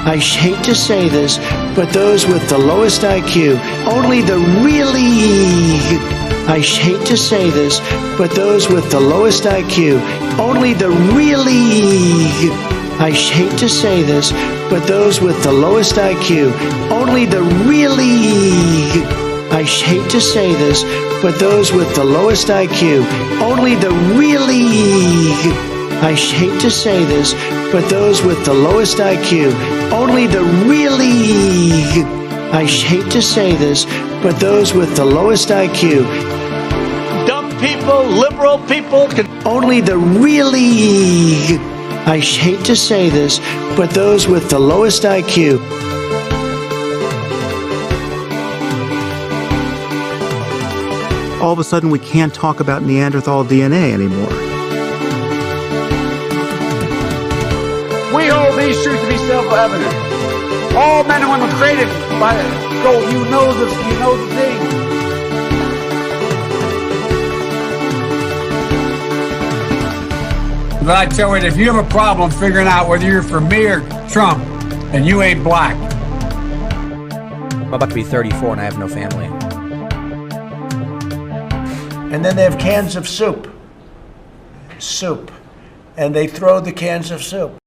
S1: I hate to say this, but those with the lowest IQ, only the really, I hate to say this, but those with the lowest IQ, only the really, I hate to say this, but those with the lowest IQ, only the really, I hate to say this, but those with the lowest IQ, only the really, I hate to say this, but those with the lowest IQ, only the really, I hate to say this, but those with the lowest IQ, dumb people, liberal people, only the really, I hate to say this, but those with the lowest IQ.
S7: All of a sudden, we can't talk about Neanderthal DNA anymore.
S2: We hold these truths to be self-evident. All men and women created by go. You know the thing. But I tell you, if you have a problem figuring out whether you're for me or Trump, and you ain't black.
S8: I'm about to be 34 and I have no family.
S1: And then they have cans of soup. And they throw the cans of soup.